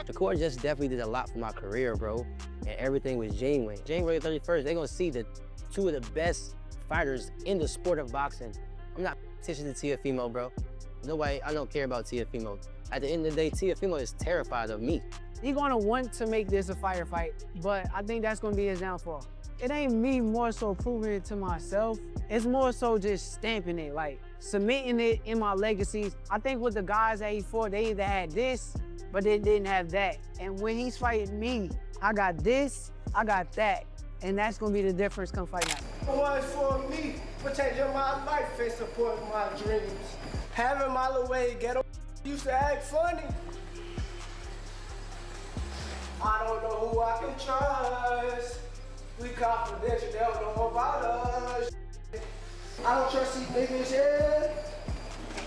The court just definitely did a lot for my career, bro, and everything was genuine. January 31st, they're gonna see the two of the best fighters in the sport of boxing. I'm not attention to Teofimo, bro. Nobody, I don't care about Teofimo. At the end of the day, Teofimo is terrified of me. He's gonna want to make this a fire fight, but I think that's gonna be his downfall. It ain't me more so proving it to myself. It's more so just stamping it, like cementing it in my legacies. I think with the guys that he fought, they either had this, but they didn't have that. And when he's fighting me, I got this, I got that. And that's gonna be the difference come fight night. It was for me, protecting my life and supporting my dreams. Having my little way, ghetto used to act funny. I don't know who I can trust. We confidential, they don't know about us. I don't trust these niggas, yeah.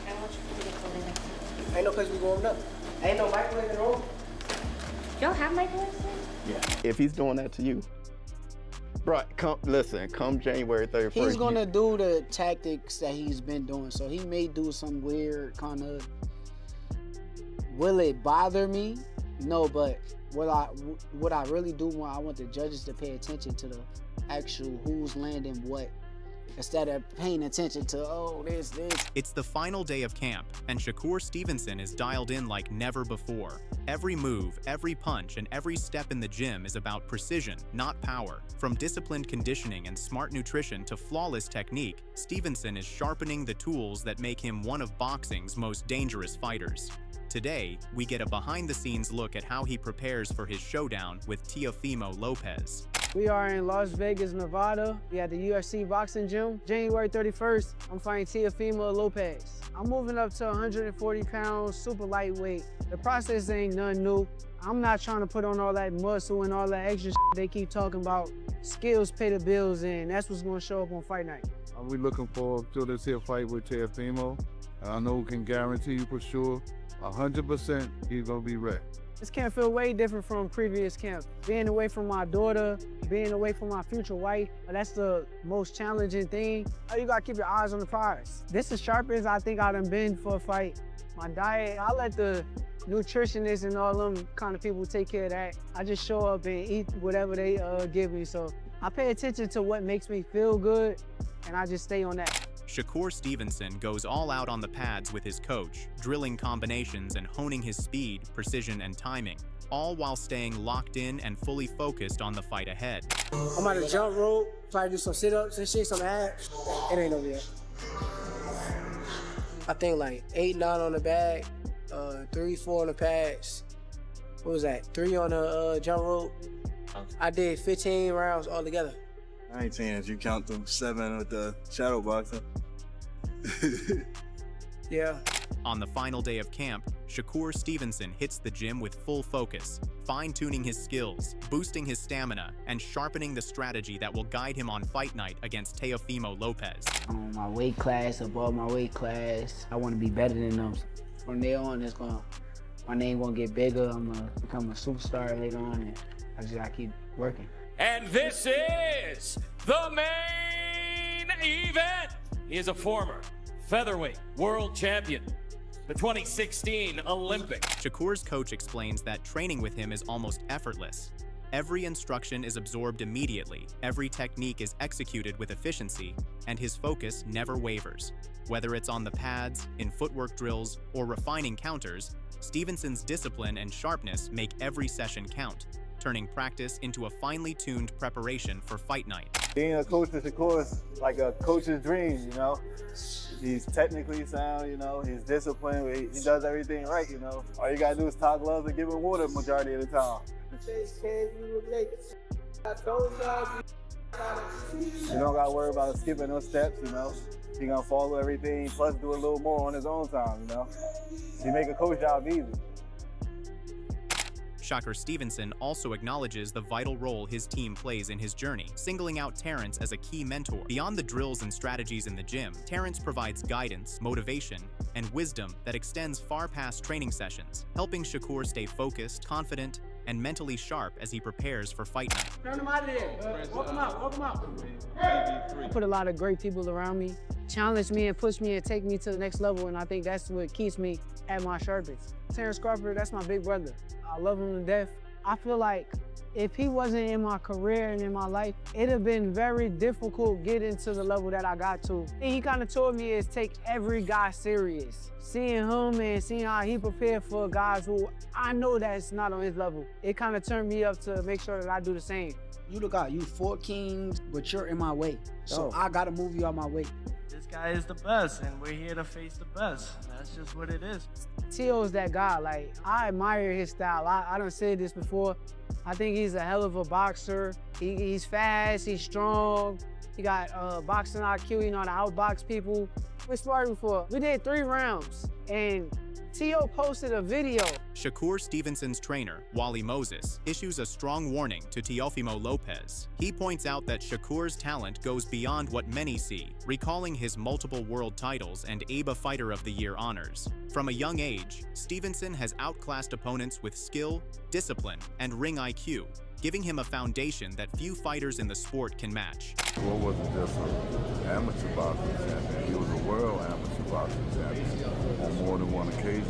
I want you to get the lid. Ain't no place we going up. Ain't no microwave in the room. Y'all have microwaves? Yeah, if he's doing that to you. Bro, come January 31st. He's gonna do the tactics that he's been doing, so he may do some weird kind of. Will it bother me? No, but what I really do want, I want the judges to pay attention to the actual who's landing what, instead of paying attention to, oh, this. It's the final day of camp, and Shakur Stevenson is dialed in like never before. Every move, every punch, and every step in the gym is about precision, not power. From disciplined conditioning and smart nutrition to flawless technique, Stevenson is sharpening the tools that make him one of boxing's most dangerous fighters. Today, we get a behind-the-scenes look at how he prepares for his showdown with Teofimo Lopez. We are in Las Vegas, Nevada. We at the UFC boxing gym. January 31st, I'm fighting Teofimo Lopez. I'm moving up to 140 pounds, super lightweight. The process ain't nothing new. I'm not trying to put on all that muscle and all that extra shit they keep talking about. Skills pay the bills, and that's what's gonna show up on fight night. We're looking forward to this here fight with Teofimo. I know we can guarantee you for sure, 100% he's gonna be ready. This camp feel way different from previous camps. Being away from my daughter, being away from my future wife, that's the most challenging thing. You gotta keep your eyes on the prize. This is sharp as I think I done been for a fight. My diet, I let the nutritionists and all them kind of people take care of that. I just show up and eat whatever they give me. So I pay attention to what makes me feel good, and I just stay on that. Shakur Stevenson goes all out on the pads with his coach, drilling combinations and honing his speed, precision, and timing, all while staying locked in and fully focused on the fight ahead. I'm on the jump rope, try to do some sit-ups and shit, some abs. It ain't over yet. I think like 8, 9 on the bag, 3, 4 on the pads. What was that? 3 on the jump rope. I did 15 rounds altogether. I ain't saying if you count them 7 with the shadow boxing. Yeah. On the final day of camp, Shakur Stevenson hits the gym with full focus, fine-tuning his skills, boosting his stamina, and sharpening the strategy that will guide him on fight night against Teofimo Lopez. I'm on my weight class, above my weight class. I want to be better than them. From there on, my name gonna get bigger. I'm gonna become a superstar later on, and I just gotta keep working. And this is the main event. He is a former featherweight world champion, the 2016 Olympics. Shakur's coach explains that training with him is almost effortless. Every instruction is absorbed immediately, every technique is executed with efficiency, and his focus never wavers. Whether it's on the pads, in footwork drills, or refining counters, Stevenson's discipline and sharpness make every session count, turning practice into a finely tuned preparation for fight night. Being a coach is, of course, like a coach's dream, you know? He's technically sound, you know? He's disciplined, he does everything right, you know? All you gotta do is talk gloves and give him water majority of the time. You don't gotta worry about skipping no steps, you know? He gonna follow everything, plus do a little more on his own time, you know? He make a coach job easy. Shakur Stevenson also acknowledges the vital role his team plays in his journey, singling out Terrence as a key mentor. Beyond the drills and strategies in the gym, Terrence provides guidance, motivation, and wisdom that extends far past training sessions, helping Shakur stay focused, confident, and mentally sharp as he prepares for fight night. Turn him out of there. Walk him out, walk him out. I put a lot of great people around me. challenge me and push me and take me to the next level, and I think that's what keeps me at my sharpest. Terrence Crawford, that's my big brother. I love him to death. I feel like if he wasn't in my career and in my life, it'd have been very difficult getting to the level that I got to. And he kind of told me is take every guy serious. Seeing him and seeing how he prepared for guys who I know that's not on his level, it kind of turned me up to make sure that I do the same. You the guy, you 4 kings, but you're in my way. So I gotta move you out my way. This guy is the best, and we're here to face the best. That's just what it is. Teo's that guy. Like, I admire his style. I done said this before. I think he's a hell of a boxer. He's fast, he's strong. He got boxing IQ, you know how to outbox people. We sparred before. We did 3 rounds, and Teo posted a video. Shakur Stevenson's trainer, Wally Moses, issues a strong warning to Teofimo Lopez. He points out that Shakur's talent goes beyond what many see, recalling his multiple world titles and ABA Fighter of the Year honors. From a young age, Stevenson has outclassed opponents with skill, discipline, and ring IQ, giving him a foundation that few fighters in the sport can match. Shakur wasn't just an amateur boxing champion, he was a world amateur boxing champion on more than one occasion.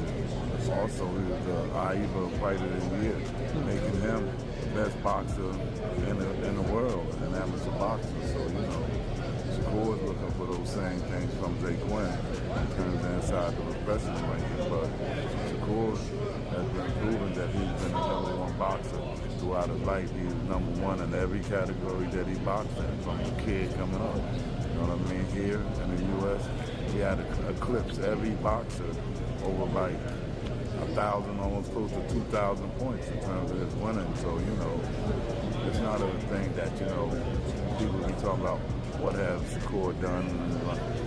Also, he was the AIBA Fighter of the Year, making him the best boxer in the world, an amateur boxer. So, you know, Shakur is looking for those same things from Jay Quinn in terms of inside the professional ranking, but Shakur has been proven that he's been the #1 boxer throughout his life. He was #1 in every category that he boxed in, from a kid coming up. You know what I mean? Here in the U.S., he had eclipsed every boxer over like 1,000, almost close to 2,000 points in terms of his winning. So, you know, it's not a thing that, you know, people be talking about what has Shakur done.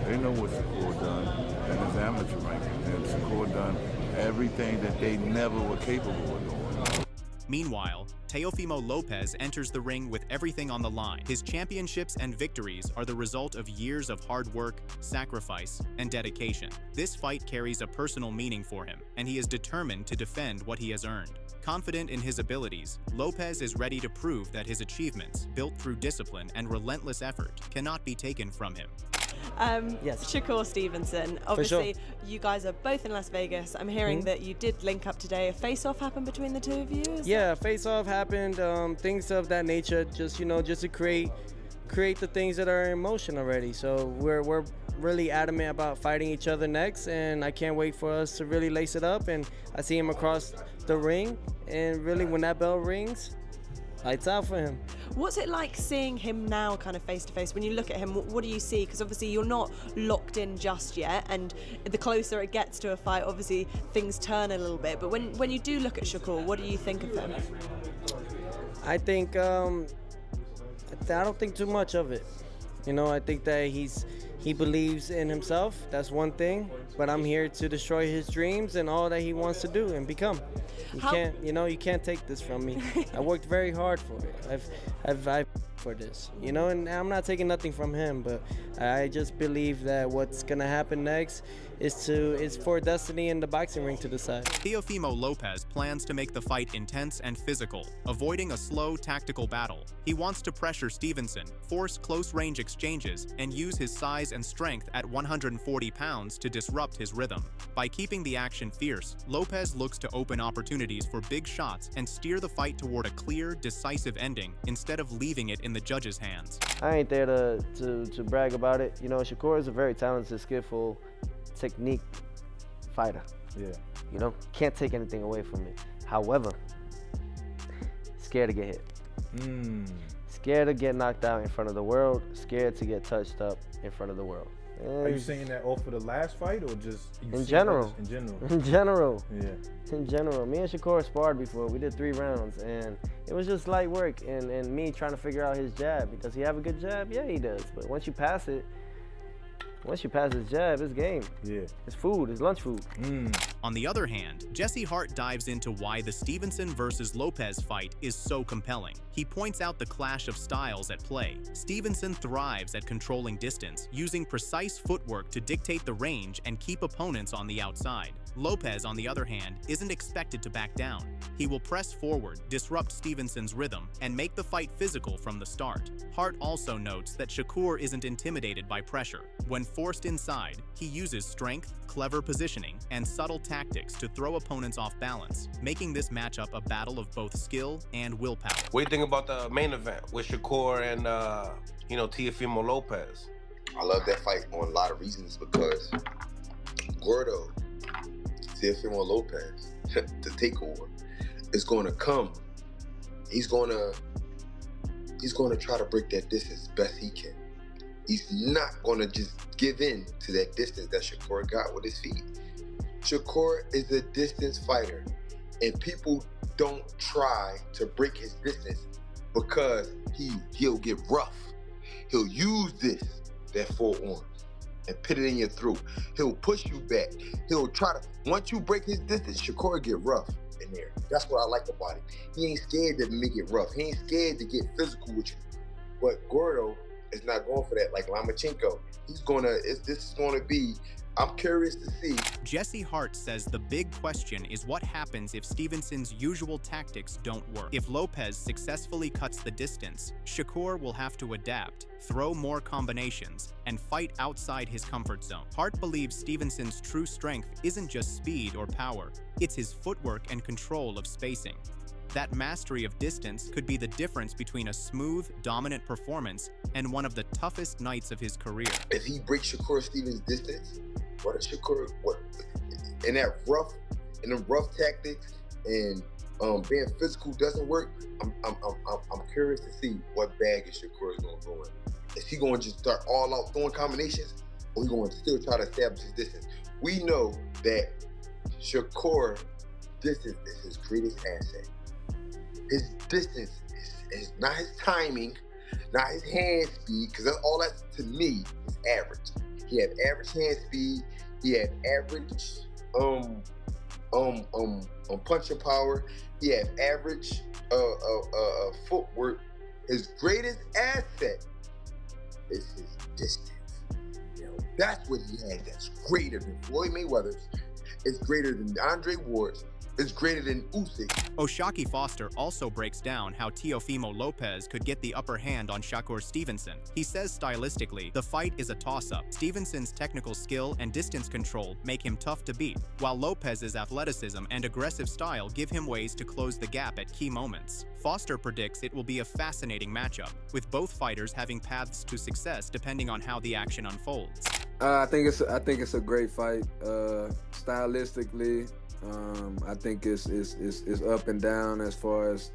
They know what Shakur done in his amateur ranking. And Shakur done everything that they never were capable of doing. Meanwhile, Teofimo Lopez enters the ring with everything on the line. His championships and victories are the result of years of hard work, sacrifice, and dedication. This fight carries a personal meaning for him, and he is determined to defend what he has earned. Confident in his abilities, Lopez is ready to prove that his achievements, built through discipline and relentless effort, cannot be taken from him. Yes. Shakur Stevenson, obviously you guys are both in Las Vegas. I'm hearing that you did link up today. A face-off happened between the 2 of you? Yeah, face-off happened, things of that nature, just, you know, just to create the things that are in motion already. So we're really adamant about fighting each other next, and I can't wait for us to really lace it up. And I see him across the ring, and really when that bell rings, lights out for him. What's it like seeing him now kind of face to face? When you look at him, what do you see? Because obviously you're not locked in just yet, and the closer it gets to a fight, obviously things turn a little bit. But when you do look at Shakur, what do you think of him? I think, I don't think too much of it. You know, I think that he believes in himself. That's one thing. But I'm here to destroy his dreams and all that he wants to do and become. You can't take this from me. I worked very hard for it. I've for this, you know, and I'm not taking nothing from him, but I just believe that what's gonna happen next is for destiny in the boxing ring to decide. Teofimo Lopez plans to make the fight intense and physical, avoiding a slow, tactical battle. He wants to pressure Stevenson, force close-range exchanges, and use his size and strength at 140 pounds to disrupt his rhythm. By keeping the action fierce, Lopez looks to open opportunities for big shots and steer the fight toward a clear, decisive ending instead of leaving it in the judge's hands. I ain't there to brag about it. You know, Shakur is a very talented, skillful, technique fighter. Yeah. You know, can't take anything away from it. However, scared to get hit. Scared to get knocked out in front of the world. Scared to get touched up in front of the world. Are you saying that off of the last fight or just in general? In general. In general. Yeah. In general. Me and Shakur sparred before. We did 3 rounds, and it was just light work. And me trying to figure out his jab. Does he have a good jab? Yeah, he does. But once you pass his jab, it's game. Yeah. It's food. It's lunch food. On the other hand, Jesse Hart dives into why the Stevenson versus Lopez fight is so compelling. He points out the clash of styles at play. Stevenson thrives at controlling distance, using precise footwork to dictate the range and keep opponents on the outside. Lopez, on the other hand, isn't expected to back down. He will press forward, disrupt Stevenson's rhythm, and make the fight physical from the start. Hart also notes that Shakur isn't intimidated by pressure. When forced inside, he uses strength, clever positioning, and subtle tactics to throw opponents off balance, making this matchup a battle of both skill and willpower. What do you think about the main event with Shakur and, Teofimo Lopez? I love that fight on a lot of reasons because Gordo, Teofimo Lopez, the takeover, is going to come. He's going to try to break that distance best he can. He's not going to just give in to that distance that Shakur got with his feet. Shakur is a distance fighter, and people don't try to break his distance because he'll get rough. He'll use that forearm, and put it in your throat. He'll push you back. He'll try to, once you break his distance, Shakur get rough in there. That's what I like about him. He ain't scared to make it rough. He ain't scared to get physical with you. But Gordo is not going for that like Lomachenko. This is gonna be, I'm curious to see. Jesse Hart says the big question is what happens if Stevenson's usual tactics don't work. If Lopez successfully cuts the distance, Shakur will have to adapt, throw more combinations, and fight outside his comfort zone. Hart believes Stevenson's true strength isn't just speed or power, it's his footwork and control of spacing. That mastery of distance could be the difference between a smooth, dominant performance and one of the toughest nights of his career. If he breaks Shakur Stevens' distance, in the rough tactics and being physical doesn't work, I'm curious to see what bag Shakur is going to go in. Is he going to just start all out throwing combinations, or he going to still try to establish his distance? We know that Shakur distance is his greatest asset. His distance is not his timing, not his hand speed, because all that to me is average. He had average hand speed. He had average punching power. He had average footwork. His greatest asset is his distance. That's what he had. That's greater than Floyd Mayweather's. It's greater than Andre Ward's. It's greater than Usyk. Oshaki Foster also breaks down how Teofimo Lopez could get the upper hand on Shakur Stevenson. He says stylistically, the fight is a toss-up. Stevenson's technical skill and distance control make him tough to beat, while Lopez's athleticism and aggressive style give him ways to close the gap at key moments. Foster predicts it will be a fascinating matchup, with both fighters having paths to success depending on how the action unfolds. I think it's a great fight. Stylistically, I think it's up and down as far as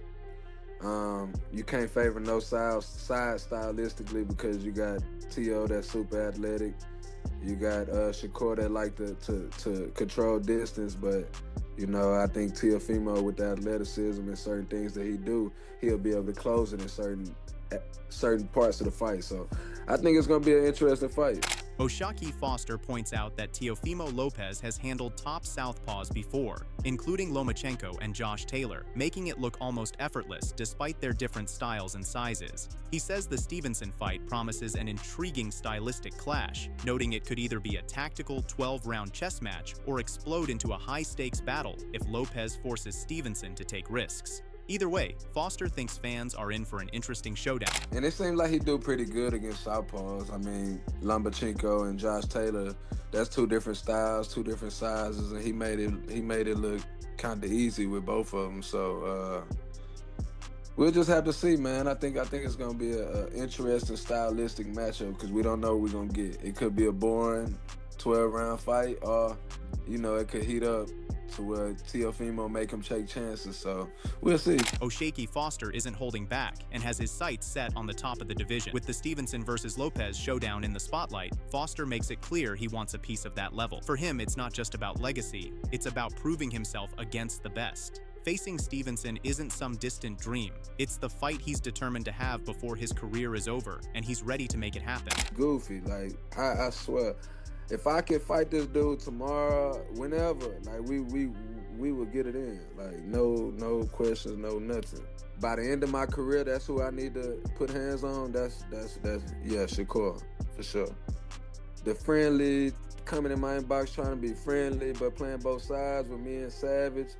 you can't favor no side stylistically because you got T.O. that's super athletic. You got Shakur that like to control distance, but I think Teofimo with the athleticism and certain things that he'll be able to close it in certain parts of the fight. So I think it's gonna be an interesting fight. Oshaki Foster points out that Teofimo Lopez has handled top southpaws before, including Lomachenko and Josh Taylor, making it look almost effortless despite their different styles and sizes. He says the Stevenson fight promises an intriguing stylistic clash, noting it could either be a tactical 12-round chess match or explode into a high-stakes battle if Lopez forces Stevenson to take risks. Either way, Foster thinks fans are in for an interesting showdown. And it seems like he do pretty good against southpaws. I mean, Lomachenko and Josh Taylor, that's two different styles, two different sizes, and he made it look kind of easy with both of them. So we'll just have to see, man. I think it's gonna be an interesting stylistic matchup because we don't know what we're gonna get. It could be a boring 12-round fight, or it could heat up to where Teofimo make him take chances, so we'll see. Oshaki Foster isn't holding back and has his sights set on the top of the division. With the Stevenson versus Lopez showdown in the spotlight, Foster makes it clear he wants a piece of that level. For him, it's not just about legacy, it's about proving himself against the best. Facing Stevenson isn't some distant dream. It's the fight he's determined to have before his career is over, and he's ready to make it happen. Goofy, like, I swear, if I could fight this dude tomorrow, whenever, like we would get it in. Like no questions, no nothing. By the end of my career, that's who I need to put hands on. That's Shakur, for sure. The friendly, coming in my inbox trying to be friendly, but playing both sides with me and Savage.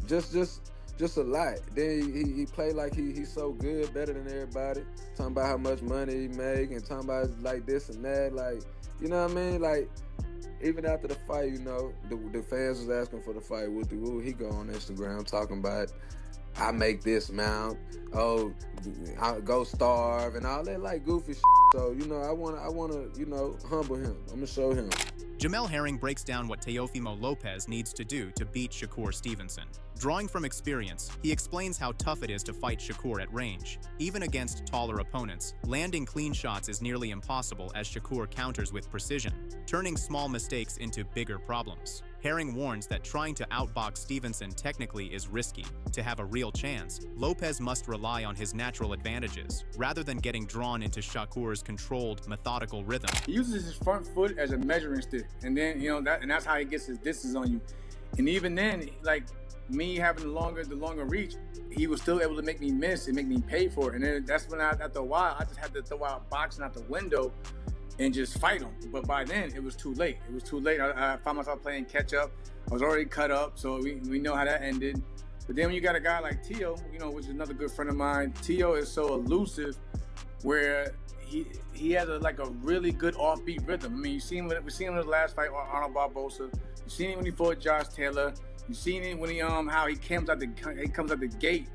Just just a lot. Then he played like he's so good, better than everybody. Talking about how much money he make and talking about like this and that. Like, you know what I mean? Like, even after the fight, you know, the fans was asking for the fight. Woo, he go on Instagram talking about, I make this amount. Oh, I go starve and all that like goofy shit. So, you know, I wanna, you know, humble him. I'm gonna show him. Jamel Herring breaks down what Teofimo Lopez needs to do to beat Shakur Stevenson. Drawing from experience, he explains how tough it is to fight Shakur at range. Even against taller opponents, landing clean shots is nearly impossible as Shakur counters with precision, turning small mistakes into bigger problems. Herring warns that trying to outbox Stevenson technically is risky. To have a real chance, Lopez must rely on his natural advantages, rather than getting drawn into Shakur's controlled, methodical rhythm. He uses his front foot as a measuring stick, and then, you know, that's how he gets his distance on you. And even then, like, me having the longer reach, he was still able to make me miss and make me pay for it. And then that's when after a while, I just had to throw out boxing out the window and just fight him. But by then, it was too late. It was too late. I found myself playing catch up. I was already cut up, so we know how that ended. But then when you got a guy like Teo, you know, which is another good friend of mine, Teo is so elusive where he has a really good offbeat rhythm. I mean, we seen him in the last fight, Arnold Barbosa. You seen him when he fought Josh Taylor. You seen it when he how he comes out the gate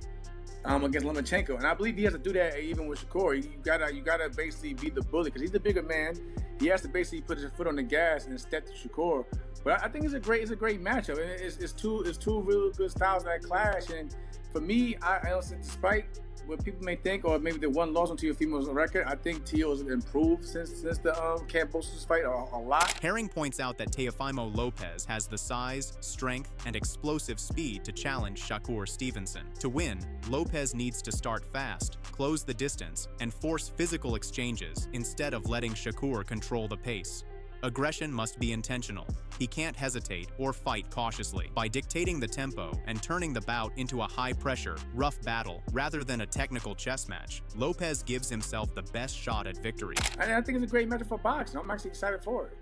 against Lomachenko, and I believe he has to do that even with Shakur. You gotta basically be the bully because he's the bigger man. He has to basically put his foot on the gas and step to Shakur. But I think it's a great matchup. And it's two really good styles that clash. And for me, I also, despite what people may think, or maybe the one loss on Teofimo's record, I think Teo's improved since the Kambosos fight a lot. Herring points out that Teofimo Lopez has the size, strength, and explosive speed to challenge Shakur Stevenson. To win, Lopez needs to start fast, close the distance, and force physical exchanges instead of letting Shakur control the pace. Aggression must be intentional. He can't hesitate or fight cautiously. By dictating the tempo and turning the bout into a high-pressure, rough battle rather than a technical chess match, Lopez gives himself the best shot at victory. I think it's a great matchup for boxing. I'm actually excited for it.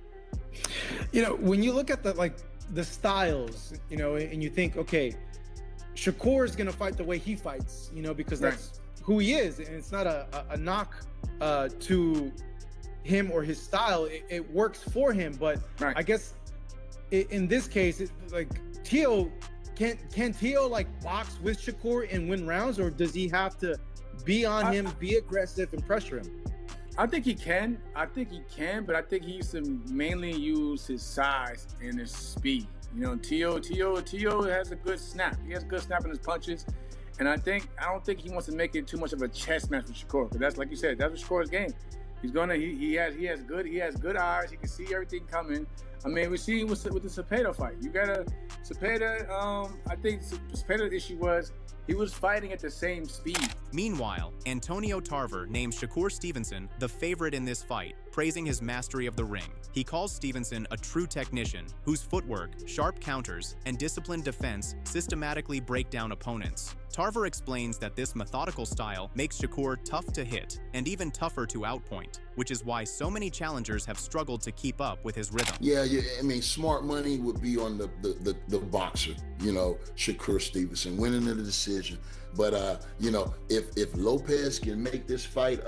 You know, when you look at the styles, you know, and you think, okay, Shakur is gonna fight the way he fights, you know, because that's who he is, and it's not a knock to him or his style. It works for him, but I guess in this case, Teo, can Teo box with Shakur and win rounds, or does he have to be on him, be aggressive, and pressure him? I think he can. But I think he used to mainly use his size and his speed. You know, Teo has a good snap. He has a good snap in his punches. And I don't think he wants to make it too much of a chess match with Shakur. But that's, like you said, that's Shakur's game. He has good eyes. He can see everything coming. I mean, we see with the Cepeda fight. I think Cepeda's issue was he was fighting at the same speed. Meanwhile, Antonio Tarver names Shakur Stevenson the favorite in this fight, praising his mastery of the ring. He calls Stevenson a true technician whose footwork, sharp counters, and disciplined defense systematically break down opponents. Tarver explains that this methodical style makes Shakur tough to hit and even tougher to outpoint, which is why so many challengers have struggled to keep up with his rhythm. Yeah, I mean, smart money would be on the boxer, you know, Shakur Stevenson, winning the decision. But, you know, if Lopez can make this fight,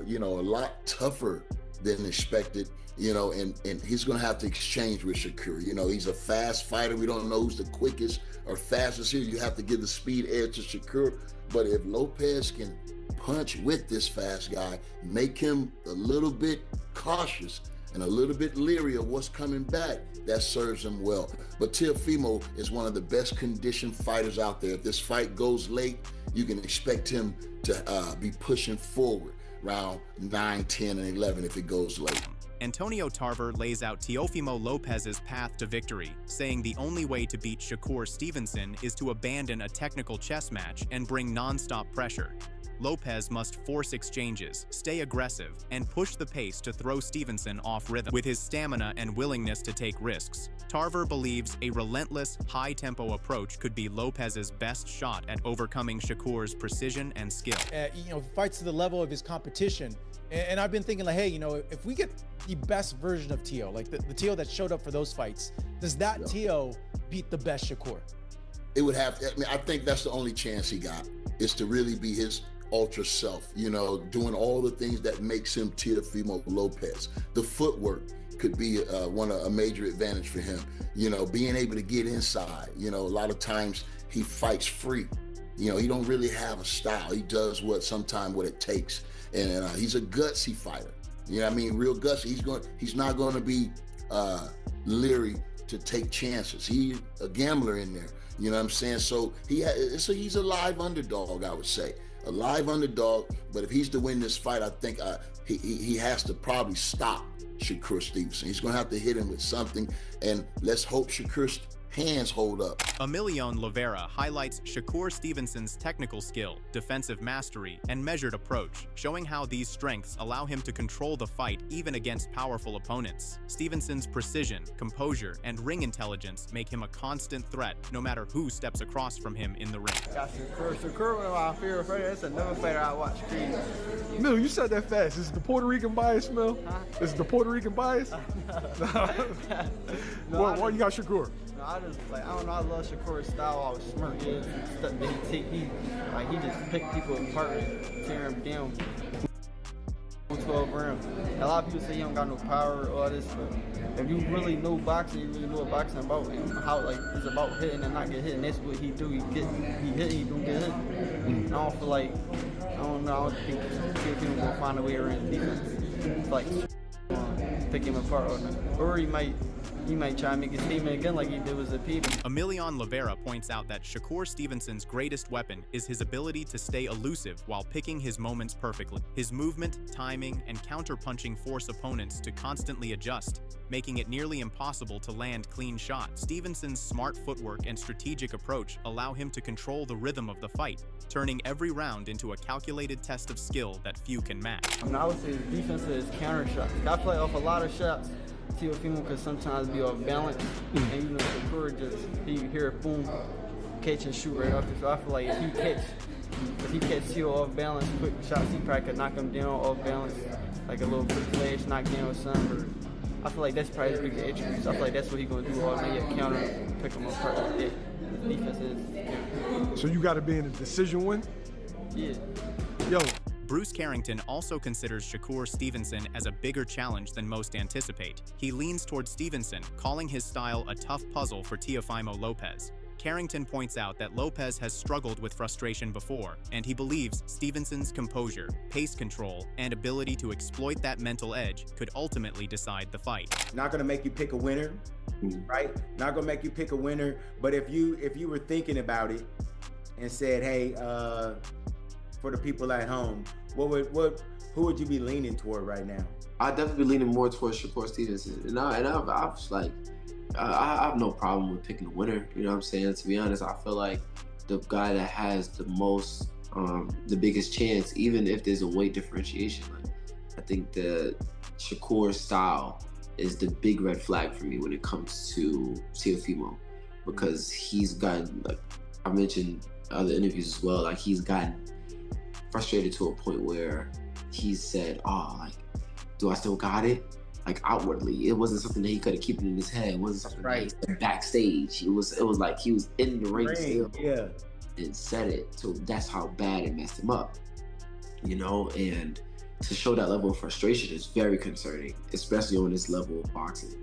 you know, a lot tougher than expected, you know, and he's going to have to exchange with Shakur. You know, he's a fast fighter. We don't know who's the quickest or fastest here. You have to give the speed edge to Shakur. But if Lopez can punch with this fast guy, make him a little bit cautious and a little bit leery of what's coming back, that serves him well. But Teofimo is one of the best conditioned fighters out there. If this fight goes late, you can expect him to be pushing forward round 9, 10, and 11 if it goes late. Antonio Tarver lays out Teofimo Lopez's path to victory, saying the only way to beat Shakur Stevenson is to abandon a technical chess match and bring non-stop pressure. Lopez must force exchanges, stay aggressive, and push the pace to throw Stevenson off rhythm. With his stamina and willingness to take risks, Tarver believes a relentless, high-tempo approach could be Lopez's best shot at overcoming Shakur's precision and skill. You know, fights to the level of his competition. And I've been thinking, like, hey, you know, if we get the best version of Teo, like the Teo that showed up for those fights, does that Teo beat the best Shakur? it would have. I mean, I think that's the only chance he got, is to really be his ultra self. You know, doing all the things that makes him Teofimo Lopez. The footwork could be a major advantage for him. You know, being able to get inside. You know, a lot of times he fights free. You know, he don't really have a style. He does sometimes what it takes. And he's a gutsy fighter. You know what I mean? Real gutsy. He's not going to be leery to take chances. He's a gambler in there. You know what I'm saying? So he's a live underdog, I would say. A live underdog. But if he's to win this fight, I think he has to probably stop Shakur Stevenson. He's going to have to hit him with something. And let's hope Shakur's hands hold up. Emilion Lovera highlights Shakur Stevenson's technical skill, defensive mastery, and measured approach, showing how these strengths allow him to control the fight even against powerful opponents. Stevenson's precision, composure, and ring intelligence make him a constant threat no matter who steps across from him in the ring. Got Shakur. Shakur, one of my favorite fighters. That's another fighter I watch. Mil, you said that fast. Is it the Puerto Rican bias, Mil? Huh? Is it the Puerto Rican bias? Why you got Shakur? No, I just, like, I don't know, I love Shakur's style, all the smart is, stuff that he just pick people apart and tear them down. 12 rounds. A lot of people say he don't got no power or all this, but if you really know boxing, you really know what boxing about, and how, like, it's about hitting and not get hit, and that's what he do. He hit, he don't get hit. And I don't feel like, I don't think people gonna find a way around defense. It's like, pick him apart or he might try and make his statement again like he did with Zapita. Emilion Lovera points out that Shakur Stevenson's greatest weapon is his ability to stay elusive while picking his moments perfectly. His movement, timing, and counter-punching force opponents to constantly adjust, making it nearly impossible to land clean shots. Stevenson's smart footwork and strategic approach allow him to control the rhythm of the fight, turning every round into a calculated test of skill that few can match. I mean, I would say his defense is counter shots. I play off a lot of shots. Teofimo could sometimes be off balance, and you know, Shakur just, he hear it, boom, catch and shoot right off. So I feel like if he catch Teo off balance, quick shots, he probably could knock him down off balance, like a little quick flash, knockdown or something. Or I feel like that's probably his biggest attribute. So I feel like that's what he's gonna do all night, counter, pick him apart like that. His defense is. So you got to be in a decision win? Yeah. Yo. Bruce Carrington also considers Shakur Stevenson as a bigger challenge than most anticipate. He leans towards Stevenson, calling his style a tough puzzle for Teofimo Lopez. Carrington points out that Lopez has struggled with frustration before, and he believes Stevenson's composure, pace control, and ability to exploit that mental edge could ultimately decide the fight. Not gonna make you pick a winner, right? Not gonna make you pick a winner, but if you were thinking about it and said, hey, for the people at home, who would you be leaning toward right now? I'd definitely be leaning more towards Shakur Stevenson, and I have no problem with picking a winner. You know what I'm saying? To be honest, I feel like the guy that has the most, the biggest chance, even if there's a weight differentiation. Like, I think the Shakur style is the big red flag for me when it comes to Teofimo, because he's gotten, like I mentioned other interviews as well, like he's gotten frustrated to a point where he said, oh, like, do I still got it? Like, outwardly, it wasn't something that he could have kept in his head. It wasn't something that he said backstage. It was like he was in the ring still, and said it. So that's how bad it messed him up, you know? And to show that level of frustration is very concerning, especially on this level of boxing.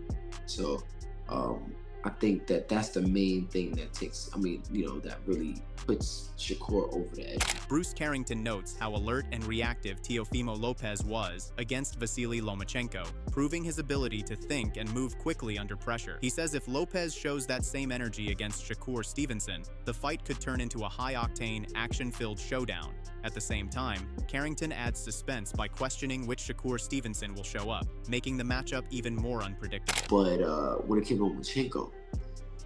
So I think that that's the main thing that that really puts Shakur over the edge. Bruce Carrington notes how alert and reactive Teofimo Lopez was against Vasily Lomachenko, proving his ability to think and move quickly under pressure. He says if Lopez shows that same energy against Shakur Stevenson, the fight could turn into a high-octane, action-filled showdown. At the same time, Carrington adds suspense by questioning which Shakur Stevenson will show up, making the matchup even more unpredictable. But when it came to Lomachenko,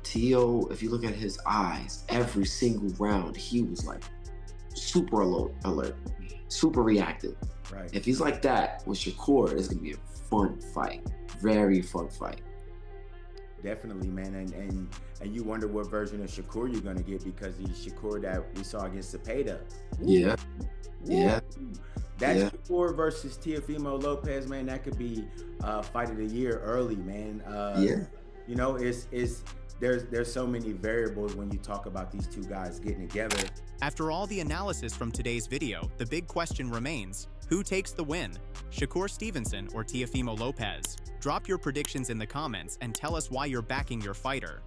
Teo, if you look at his eyes, every single round, he was like super alert, super reactive. Right. If he's like that with Shakur, it's gonna be a fun fight, very fun fight. Definitely, man, and you wonder what version of Shakur you're gonna get, because the Shakur that we saw against Cepeda. Yeah. That's Shakur versus Teofimo Lopez, man. That could be fight of the year early, man. You know, it's there's so many variables when you talk about these two guys getting together. After all the analysis from today's video, the big question remains, who takes the win? Shakur Stevenson or Teofimo Lopez? Drop your predictions in the comments and tell us why you're backing your fighter.